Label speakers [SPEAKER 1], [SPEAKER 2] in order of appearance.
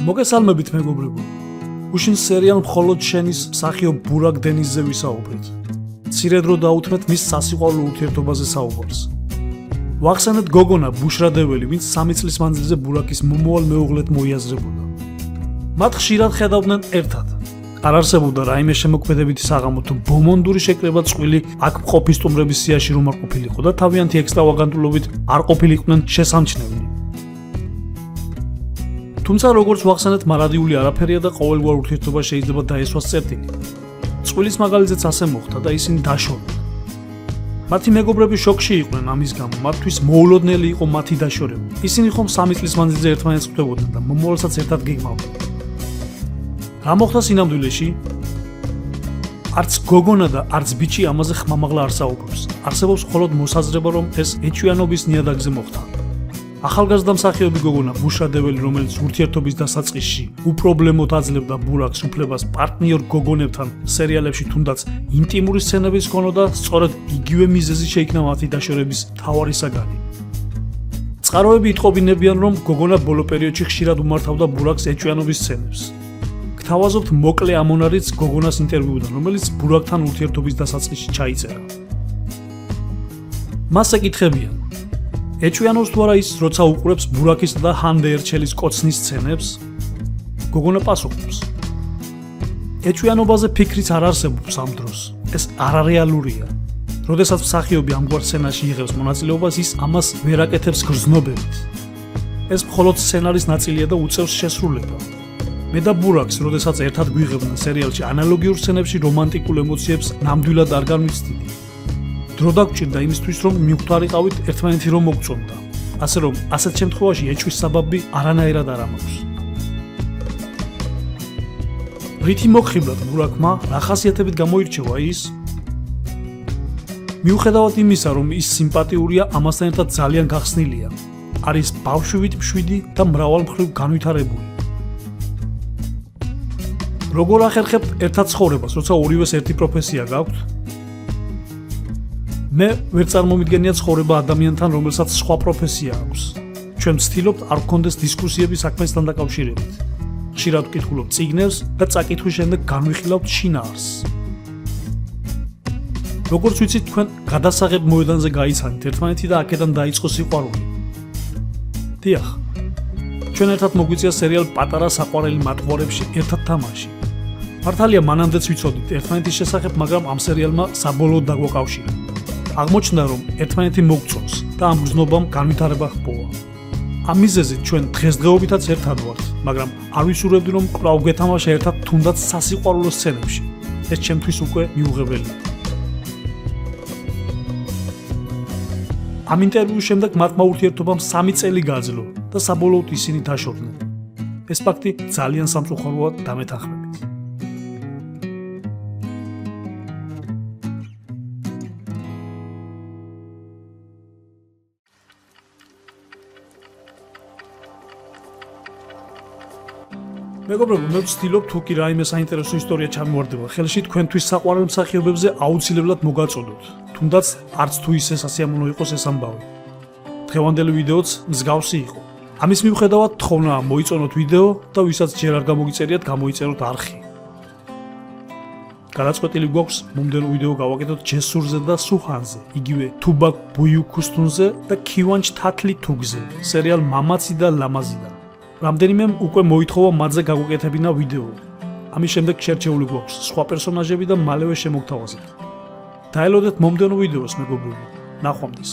[SPEAKER 1] მოგესალმებით მეგობრებო. უშინ სერიალ მხოლოდ შენის მსახიობ ბურაკ დენიზზე ვისაუბრეთ. მცირე დრო დაუთმეთ მის სასიყვარულო ურთიერთობაზე საუბარს. ვახსენეთ გოგონა ბუშრადეველი, ვინც 3 წლის მანძილზე ბურაკის მომავალ მეუღლედ მოიაზრებოდა. მათ ხშირად ხედავდნენ ერთად. არ არსებობდა რაიმე შემოქმედებითი საღამო თუ ბომონდური შეკრება წყვილი აქ მყოფი სტუმრების სიაში რომ არ ყოფილიყო და თავიანთი ექსტრავაგანტულობით არ ყოფილიყვნენ შესამჩნევი. თუმცა როგორც ვახსენეთ, მარადიული არაფერია და ყოველგვარ ურთიერთობა შეიძლება დაესვას წერტილი. წვილის მაგალითზეც ასე მოხდა და ისინი დაშორდნენ. მათი მეგობრები შოკში იყვნენ ამის გამო, მათთვის მოულოდნელი იყო მათი დაშორება. ისინი ხომ 3 წლის მანძილზე ერთმანეთს ხვდებოდნენ და მომავალსაც ერთად გეგმავდნენ. რა მოხდა სინამდვილეში? არც გოგონა და არც ბიჭი ამაზე ხმამაღლა არ საუბრობს. არსებობს მხოლოდ მოსაზრება, რომ ეს ეჭვიანობის ნიადაგზე მოხდა. ახალგაზრდა მსახიობი გოგონა ბუშრადეველი, რომელიც ურთიერთობის დასაწყისში უპრობლემოდ აძლევდა ბურაკს უფლებას პარტნიორ გოგონებთან სერიალებში თუნდაც ინტიმური სცენების ჰქონოდა, სწორედ იგივე მიზეზი შეიქმნა მათი დაშორების მთავარი საგანი. წყაროები იტყობინებიან, რომ გოგონა ბოლო პერიოდში ხშირად უმართავდა ბურაკს ეჭვიანობის სცენებს. გთავაზობთ მოკლე ამონარიც გოგონას ინტერვიუდან, რომელიც ბურაკთან ურთიერთობის დასაწყისში ჩაიწერა. მას ეკითხებიან: ეჭვიანობს თუ არა ის, როცა უყურებს ბურაკის და ჰანდე ერჩელის კოცნის სცენებს? გოგონა პასუხობს: ეჭვიანობაზე ფიქრიც არ არსებობს ამ დროს. ეს არარეალურია. როდესაც მსახიობი ამგვარ სცენაში იღებს მონაწილეობას, ის ამას ვერ აკეთებს გრძნობებით. ეს მხოლოდ სცენარის ნაწილია და უწევს შესრულება. მე და ბურაკს, როდესაც ერთად გვიღებდნენ სერიალში ანალოგიურ სცენებში რომანტიკულ ემოციებს ნამდვილად არ განვიცდიდი. დრო დაგჭირდა იმისთვის, რომ მივხვდარიყავით ერთმანეთი რომ მოგწონდა. ასე რომ, ასეთ შემთხვევაში ეჭვის საბაბი არანაირად არ ამაქვს. რითი მოგხიბლად ბურაკმა რა ხასიათებით გამოირჩევა ის? მიუხედავად იმისა, რომ ის სიმპათიურია, ამასთან ერთად ძალიან გახსნილია. არის ბავშვივით მშვიდი და მრავალმხრივ განვითარებული. როგორ ახერხებთ ერთად ცხოვრებას, როცა ორივეს ერთი პროფესია გაქვთ? მე ვერ წარმომიდგენია ცხოვრება ადამიანთან, რომელსაც სხვა პროფესია აქვს. ჩვენ ვცდილობთ არ გქონდეს დისკუსიები საქმესთან დაკავშირებით. ხშირად ვკითხულობთ წიგნებს და წაკითხვის შემდეგ განვიხილავთ შინაარსს. როგორც ვიცით, თქვენ გადასაღებ მოედანზე გაიცანით ერთმანეთი და აქედან დაიწყო სიყვარული. დიახ, ჩვენ ერთად მოგვიწია სერიალ პატარა საყვარელი მატყუარებში ერთად თამაში. მართალია მანამდეც ვიცოდით ერთმანეთის შესახებ, მაგრამ ამ სერიალმა საბოლოოდ დაგვაკავშირა. აღმოჩნდა, რომ ერთმანეთი მოგწონს და ამ გრძნობამ განვითარება ჰპოვა. ამ მიზეზით ჩვენ დღესდღეობითაც ერთად ვართ, მაგრამ არ ვისურვებდი, რომ კვლავ გვეთამაშა ერთად თუნდაც სასიყვარულო სცენებში. ეს ჩემთვის უკვე მიუღებელია. ამ ინტერვიუს შემდეგ მათმა ურთიერთობამ 3 წელი გააძლო და საბოლოოდ ისინი დაშორდნენ. ეს ფაქტი ძალიან სამწუხაროა დამეთანხმებით. მეგობრებო, მე ვცდილობ თუ კი რაიმე საინტერესო ისტორია ჩამოვარდება ხელში, თქვენთვის საყვარელ მსახიობებზე აუცილებლად მოგაწოდოთ. თუნდაც არც თუ ისე სასიამოვნო იყოს ეს ამბავი. დღევანდელი ვიდეოც მსგავსი იყო. ამის მიუხედავად თხოვნა მოიწონოთ ვიდეო და ვისაც ჯერ არ გამოგიწერიათ, გამოიწეროთ არხი. გადაწყვეტილი გვაქვს მომდევნო ვიდეო გავაკეთოთ ჯესურზე და სუხანზე, იგივე თუბაკ ბუიუკუსტუნზე და ქივანჩ თათლი თუგზე, სერიალ მამაცი და ლამაზიდან. რამდენიმე უკვე მოითხოვა მათზე გაგვეკეთებინა ვიდეო. ამის შემდეგ შერჩეული გვაქვს სხვა პერსონაჟები და მალევე შემოგთავაზებთ. დაელოდეთ მომდევნო ვიდეოს, მეგობრებო. ნახვამდის.